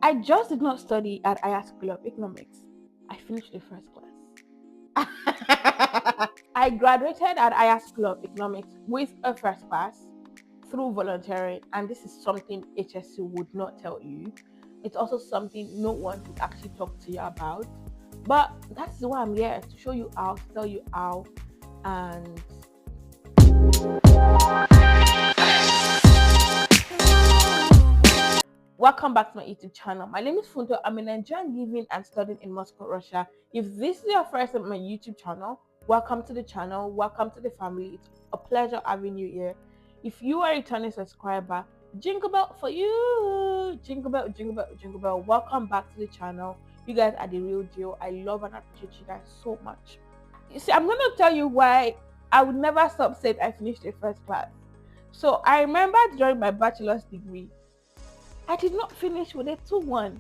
I just did not study at IIA School of Economics. I finished the first class. I graduated at IIA School of Economics with a first class through volunteering, and this is something HSE would not tell you. It's also something no one would actually talk to you about. But that's why I'm here, to show you how, to tell you how, and welcome back to my YouTube channel. My name is Funto. I'm a Nigerian living and studying in Moscow, Russia. If this is your first time on my YouTube channel, welcome to the channel. Welcome to the family. It's a pleasure having you here. If you are a returning subscriber, jingle bell for you. Jingle bell, jingle bell, jingle bell. Welcome back to the channel. You guys are the real deal. I love and appreciate you guys so much. You see, I'm going to tell you why I would never stop saying I finished the first class. So I remember during my bachelor's degree, I did not finish with a 2-1.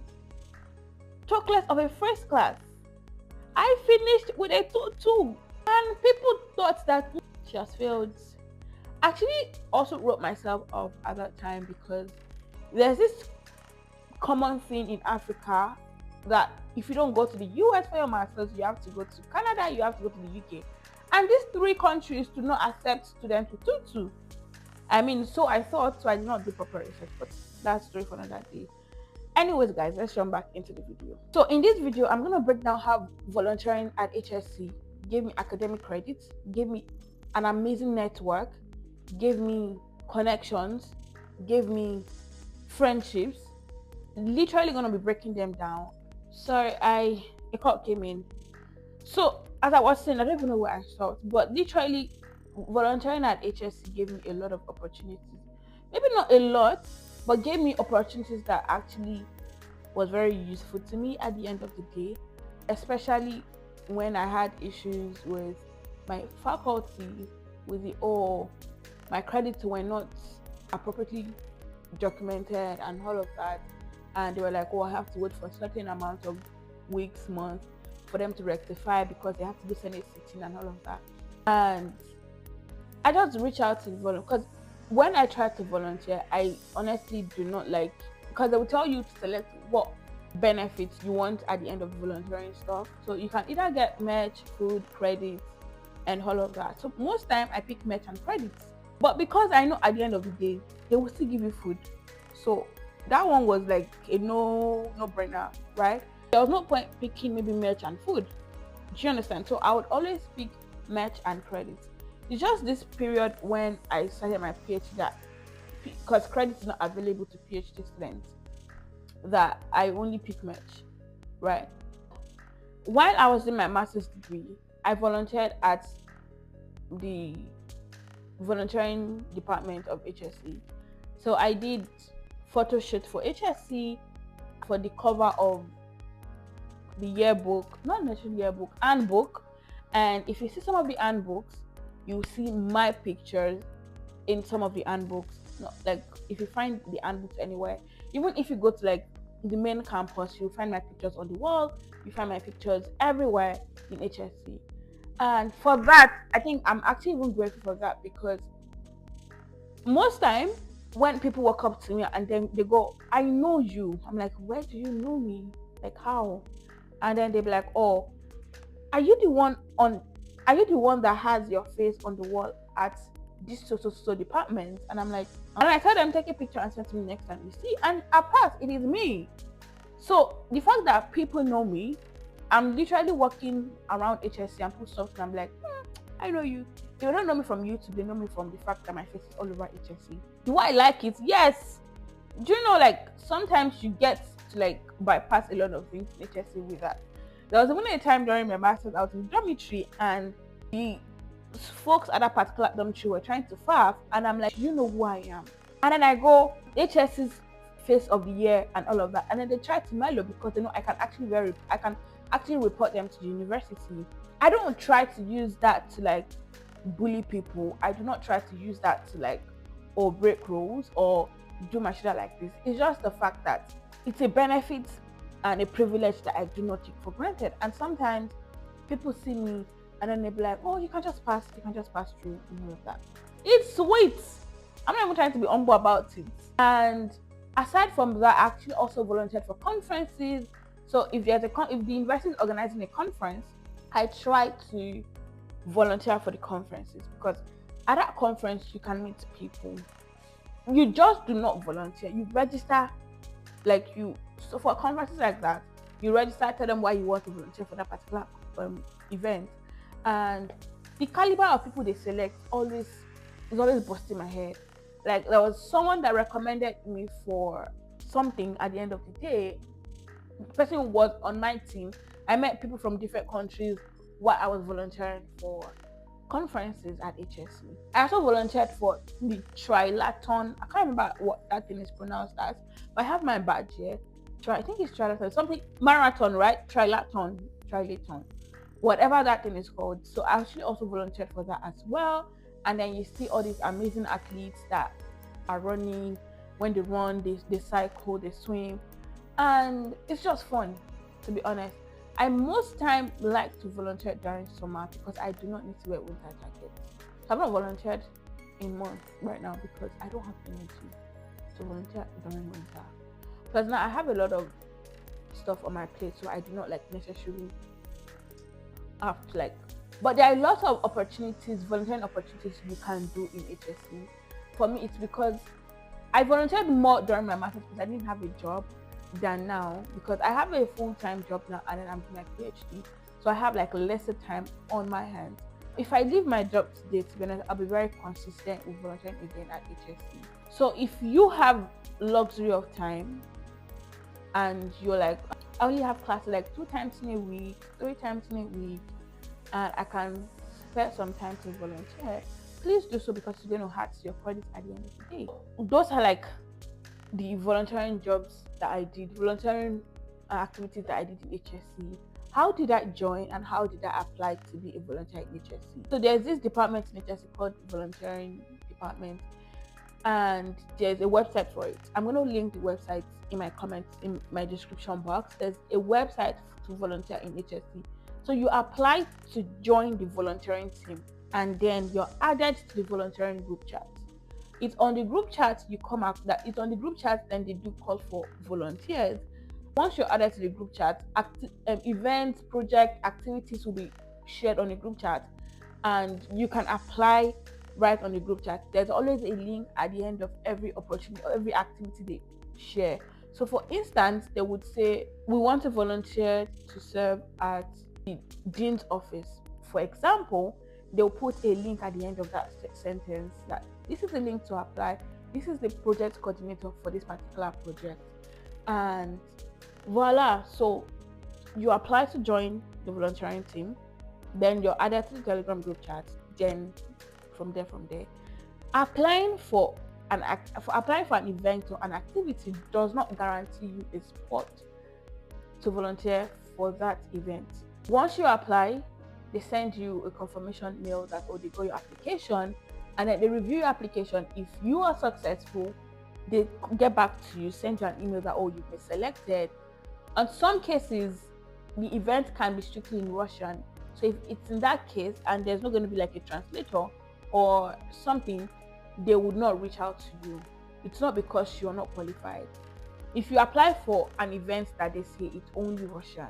Talk less of a first class. I finished with a 2-2. And people thought that she has failed. Actually, also wrote myself off at that time, because there's this common thing in Africa that if you don't go to the US for your masters, you have to go to Canada, you have to go to the UK. And these 3 countries do not accept students with 2-2. I mean, so I thought, so I did not do proper research, but that's story for another day. Anyways, guys, let's jump back into the video. So in this video, I'm going to break down how volunteering at HSE gave me academic credits, gave me an amazing network, gave me connections, gave me friendships. Literally going to be breaking them down. Sorry, a call came in. So as I was saying, I don't even know where I started, but literally volunteering at HSE gave me a lot of opportunities. Maybe not a lot, but gave me opportunities that actually was very useful to me at the end of the day, especially when I had issues with my faculty, with my credits were not appropriately documented and all of that. And they were like, oh, I have to wait for a certain amount of weeks, months for them to rectify, because they have to do Senate sitting and all of that. And I just reach out to the volunteer, because when I try to volunteer, I honestly do not like, because they will tell you to select what benefits you want at the end of volunteering stuff. So you can either get merch, food, credits, and all of that. So most time I pick merch and credits, but because I know at the end of the day they will still give you food, so that one was like a no-brainer, right? There was no point picking maybe merch and food. Do you understand? So I would always pick merch and credits. It's just this period when I started my PhD that, because credit is not available to PhD students, that I only pick merch, right? While I was in my master's degree, I volunteered at the volunteering department of HSE. So I did photo shoot for HSE for the cover of the yearbook, not necessarily yearbook, handbook. And if you see some of the handbooks, you see my pictures in some of the handbooks. Not like if you find the handbooks anywhere, even if you go to like the main campus, you'll find my pictures on the wall, you find my pictures everywhere in HSC. And for that, I think I'm actually even grateful for that, because most time when people walk up to me and then they go, I know you, I'm like, where do you know me? Like, how? And then they'll be like, oh, are you the one that has your face on the wall at this so department? And I'm like, and I tell them, take a picture and send to me next time you see, and apart, it is me. So the fact that people know me, I'm literally walking around HSC and put stuff, and I'm like, I know you. They don't know me from YouTube, they know me from the fact that my face is all over HSC. Do I like it? Yes. Do you know, like, sometimes you get to like bypass a lot of things in HSC with that. There was even a time during my master's I was in dormitory, and the folks at that particular dormitory were trying to faff, and I'm like, you know who I am? And then I go, HSC's face of the year and all of that, and then they try to mellow, because they know I can actually report them to the university. I don't try to use that to like bully people. I do not try to use that to like break rules or do my shit like this. It's just the fact that it's a benefit and a privilege that I do not take for granted. And sometimes people see me and then they be like, oh, you can just pass through and all of that. It's sweet. I'm not even trying to be humble about it. And Aside from that, I actually also volunteered for conferences. So if if the university is organizing a conference, I try to volunteer for the conferences, because at that conference you can meet people. You just do not volunteer, you register. So for conferences like that, you register, tell them why you want to volunteer for that particular event, and the caliber of people they select is always busting my head. Like, there was someone that recommended me for something. At the end of the day, the person was on my team. I met people from different countries while I was volunteering for conferences at HSE. I also volunteered for the triathlon. I can't remember what that thing is pronounced as, but I have my badge here. I think it's triathlon, something marathon, right? Triathlon, whatever that thing is called. So I actually also volunteered for that as well. And then you see all these amazing athletes that are running. When they run, they cycle, they swim, and it's just fun, to be honest. I most time like to volunteer during summer because I do not need to wear winter jackets. So I've not volunteered in months right now because I don't have energy to volunteer during winter. Because now I have a lot of stuff on my plate, so I do not necessarily have to but there are lots of volunteering opportunities you can do in HSE. For me, it's because I volunteered more during my master's because I didn't have a job than now, because I have a full-time job now and then I'm doing my PhD, so I have lesser time on my hands. If I leave my job today, to be honest, I'll be very consistent with volunteering again at HSE. So if you have luxury of time and you're I only have class 2 times in a week, 3 times in a week, and I can spare some time to volunteer, please do so, because you're going to hurt your credits at the end of the day. Those are the volunteering jobs that I did, volunteering activities that I did in HSE. How did I join and how did I apply to be a volunteer in HSE? So there's this department in HSE called volunteering department, and there's a website for it. I'm going to link the website in my comments, in my description box. There's a website to volunteer in HSE. So you apply to join the volunteering team, and then you're added to the volunteering group chat. It's on the group chat then they do call for volunteers. Once you're added to the group chat, events, project, activities will be shared on the group chat, and you can apply right on the group chat. There's always a link at the end of every opportunity or every activity they share. So for instance, they would say, we want to volunteer to serve at the dean's office. For example, they'll put a link at the end of that sentence that this is the link to apply. This is the project coordinator for this particular project. And voila. So you apply to join the volunteering team, then you're added to the Telegram group chat. Then from there, applying for an event or an activity does not guarantee you a spot to volunteer for that event. Once you apply, they send you a confirmation mail that they got your application, and then they review your application. If you are successful, they get back to you, send you an email that you've been selected. In some cases, the event can be strictly in Russian. So if it's in that case and there's not going to be a translator or something, they would not reach out to you. It's not because you're not qualified. If you apply for an event that they say it's only Russian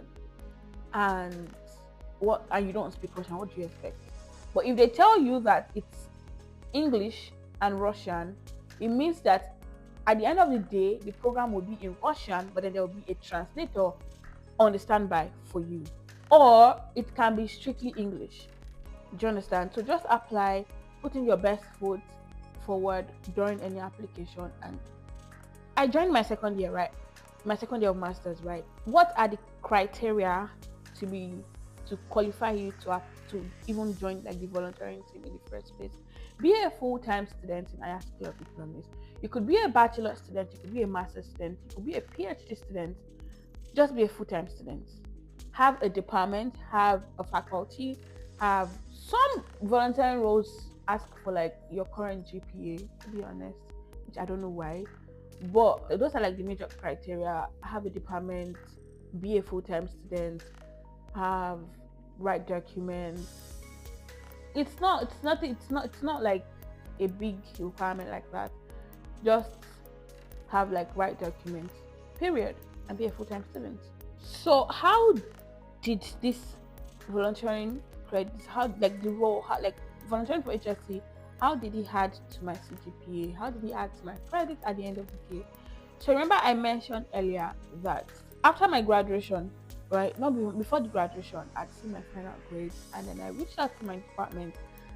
and you don't speak Russian, what do you expect? But if they tell you that it's English and Russian, it means that at the end of the day, the program will be in Russian, but then there will be a translator on the standby for you. Or it can be strictly English. Do you understand? So just apply, put in your best foot forward during any application. And I joined my second year, right? My second year of master's, right? What are the criteria to qualify you to even join the volunteering team in the first place? Be a full-time student in higher school of economics. You could be a bachelor student, you could be a master's student, you could be a PhD student. Just be a full-time student. Have a department, have a faculty, have some volunteering roles ask for your current GPA, to be honest, which I don't know why. But those are the major criteria. Have a department, be a full-time student, write documents. It's not like a big requirement like that. Just have like right documents, period, and be a full-time student. So how did this volunteering credits, how like the role, how like volunteering for HSC, how did it add to my CGPA? How did it add to my credit at the end of the day? So remember I mentioned earlier that after my graduation, right, not before the graduation, I'd seen my final grades, and then I reached out to my department.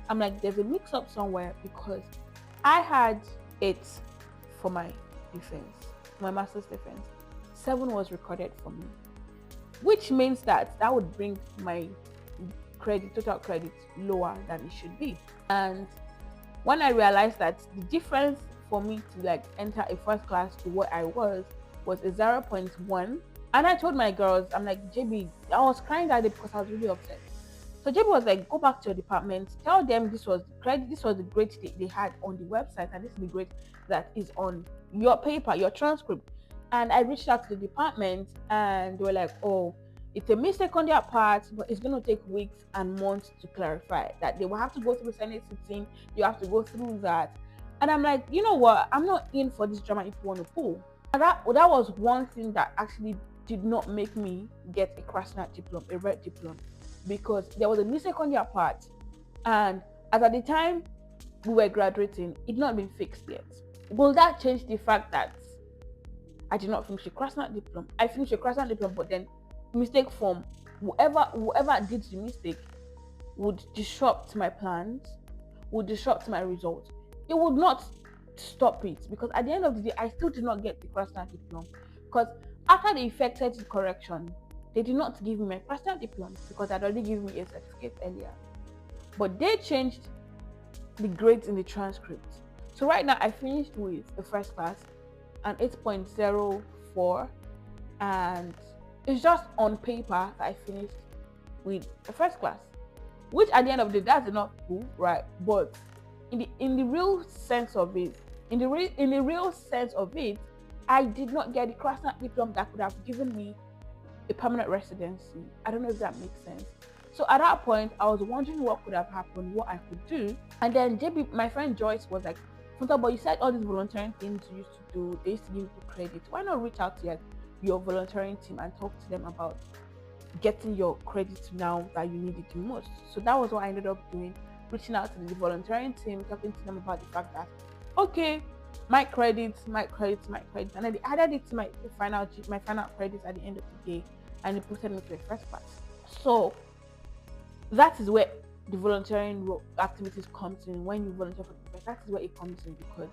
I'm like, there's a mix-up somewhere because I had 8 for my defense, my master's defense. 7 was recorded for me, which means that would bring my total credit lower than it should be. And when I realized that the difference for me to like enter a first class to what I was a 0.1, and I told my girls, I'm like, JB, I was crying that day because I was really upset. So JB was like, go back to your department, tell them this was the credit, this was the grade they had on the website, and this is the grade that is on your paper, your transcript. And I reached out to the department, and they were like, oh, it's a mistake on their part, but it's going to take weeks and months to clarify. That they will have to go through the Senate sitting, you have to go through that. And I'm like, you know what? I'm not in for this drama if you want to pull. And that was one thing that actually did not make me get a Krasnat diploma, a red diploma, because there was a mistake on their part. And as at the time we were graduating, it had not been fixed yet. Will that change the fact that I did not finish a Krasnat diploma? I finished a Krasnat diploma, but then mistake form, whoever did the mistake would disrupt my plans, would disrupt my results. It would not stop it, because at the end of the day, I still did not get the Krasnat diploma, because after they effected the correction, they did not give me my Krasnat diploma because I'd already given me a certificate earlier. But they changed the grades in the transcript. So right now I finished with the first class, an 8.04, and it's just on paper that I finished with the first class, which at the end of the day, that's enough cool, right? But in the real sense of it, I did not get the Krasnat diploma that could have given me a permanent residency. I don't know if that makes sense. So at that point, I was wondering what could have happened, what I could do. And then JB, my friend Joyce, was like, but you said all these volunteering things you used to do, they used to give you credit. Why not reach out to your volunteering team and talk to them about getting your credit now that you need it the most? So that was what I ended up doing, reaching out to the volunteering team, talking to them about the fact that, okay, my credits, and then they added it to my final credits at the end of the day, and they put me to a first class. So that is where the volunteering activities comes in. When you volunteer for the first, that is where it comes in, because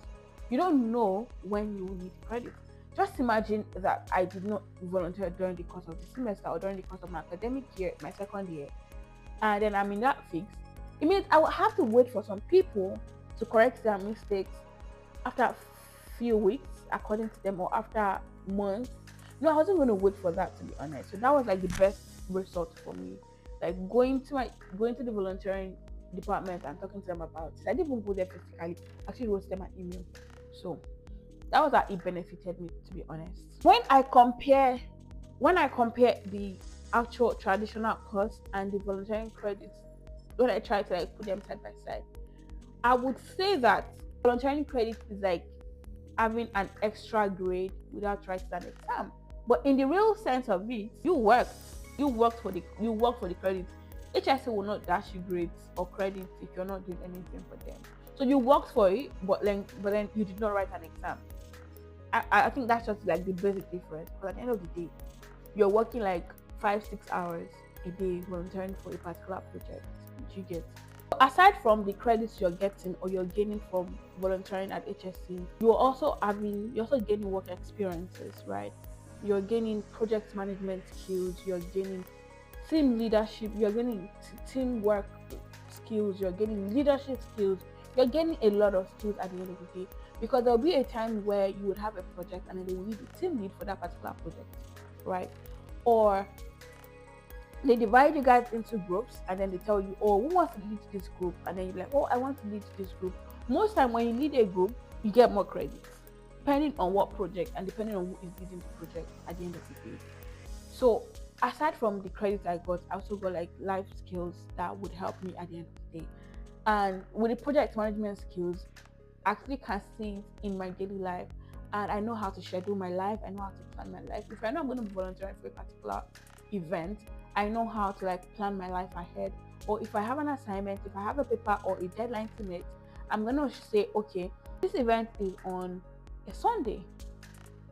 you don't know when you will need credit. Just imagine that I did not volunteer during the course of the semester or during the course of my academic year, my second year, and then I'm in that fix. It means I will have to wait for some people to correct their mistakes after a few weeks, according to them, or after months. No, I wasn't going to wait for that, to be honest. So that was like the best result for me, like going to the volunteering department and talking to them about it. I didn't even go there physically. I actually wrote them an email. So that was how it benefited me, to be honest. When I compare the actual traditional course and the volunteering credits, when I try to like put them side by side, I would say that volunteering credit is like having an extra grade without writing an exam. But in the real sense of it, you worked for the credit. HSE will not dash you grades or credits if you're not doing anything for them. So you worked for it, but then you did not write an exam. I think that's just like the basic difference. But at the end of the day, you're working like 5-6 hours a day volunteering for a particular project. You get. Aside from the credits you're getting or you're gaining from volunteering at HSE, you're also gaining work experiences, right? You're gaining project management skills, you're gaining team leadership, you're gaining teamwork skills, you're gaining leadership skills, you're gaining a lot of skills at the end of the day, because there'll be a time where you would have a project and then they will need a team lead for that particular project, right? Or they divide you guys into groups and then they tell you, oh, who wants to lead this group? And then you're like, oh, I want to lead this group. Most time when you lead a group, you get more credits, depending on what project and depending on who is leading the project at the end of the day. So aside from the credits I got, I also got like life skills that would help me at the end of the day. And with the project management skills, I actually can see it in my daily life. and I know how to schedule my life. I know how to plan my life. If I know I'm going to be volunteering for a particular event, I know how to like plan my life ahead. Or if I have an assignment, if I have a paper or a deadline to meet, I'm going to say, okay, this event is on a Sunday,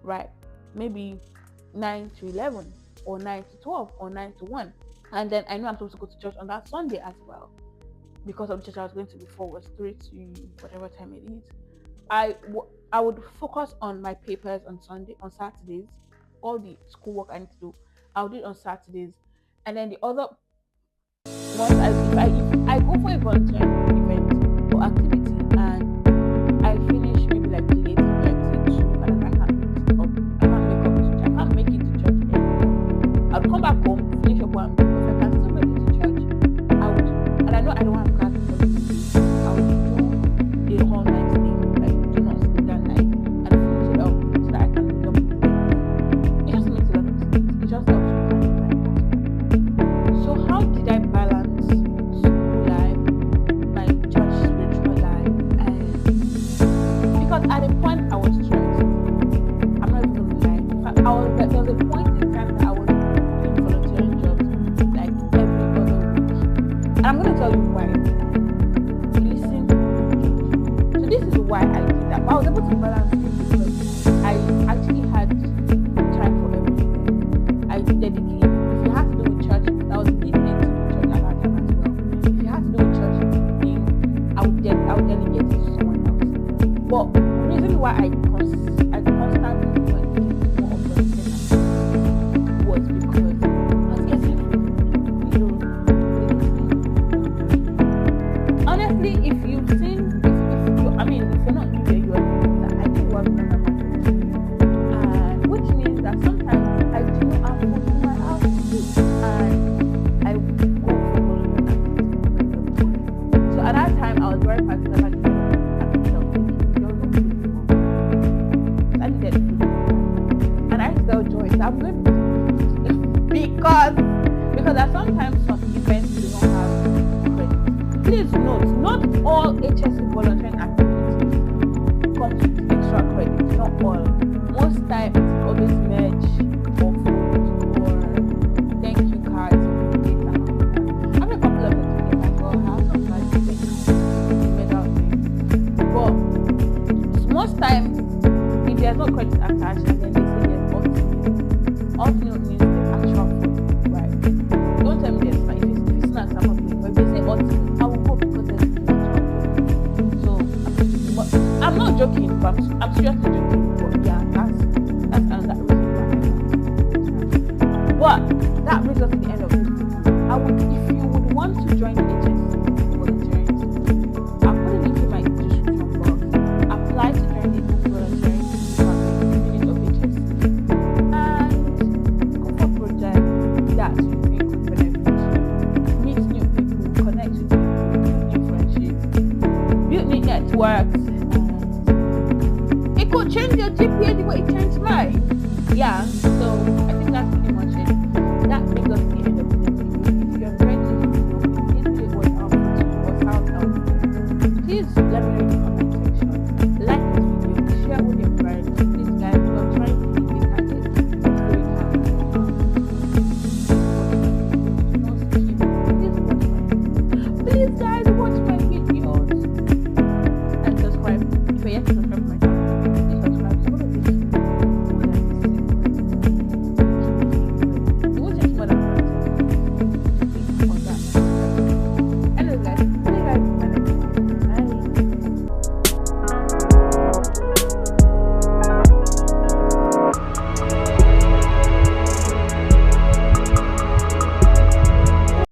right? Maybe 9 to 11 or 9 to 12 or 9 to 1. And then I know I'm supposed to go to church on that Sunday as well, because of the church I was going to before was 3 to whatever time it is. I would focus on my papers on Saturdays, all the schoolwork I need to do. I'll do it on Saturdays, and then the other once if I go for a volunteering event or activity and I finish maybe like late, like say 2, and I can't make it up. I can't make it to church anymore. I'll come back home, finish up what I'm doing. If I can still make it to church, I would. And I know I don't have classes for the day. I would do the whole night thing, like do not sleep that night, and finish it up so that I can meet up with the day. It just makes a lot of sense. It just helps with planning my life. So how did I balance school life, my church spiritual life, and because at a point I was stressed. I'm not even gonna lie. In fact, there was a point in time that I was doing volunteering jobs like every other week. And I'm gonna tell you why. Listen. So this is why I did that. But I was able to balance it because I actually had time for everything. I dedicated. If you had to do with church, I was dedicated to church at that time as well. If you had to do with church thing, I would delegate it to someone else. But the reason why I constantly went more of volunteering was because I was getting little. Honestly, if you've seen, if you're not new here, you are that I do work on my mental, and which means that sometimes I do not have food in my house, and I go for volunteering. So at that time, I was very particular about the I needed food, and I tell Joyce I'm going to because there are sometimes some events do not have credit. Please note, not all HSE volunteering activities come with extra credit. Not all. Most times it's always merch or food or thank you cards or data. I have a couple of certificates as well. I have some certificates, medal things. But most times, if there's no credit attached and then they say there's ultimate. Ultimate means the actual food, right? Don't tell me there's not. If it's not some of it, but if they say ultimate, I will go because there's the actual food. So I'm not joking, but I'm seriously joking. But yeah, that's another reason why. But that brings us to the end of this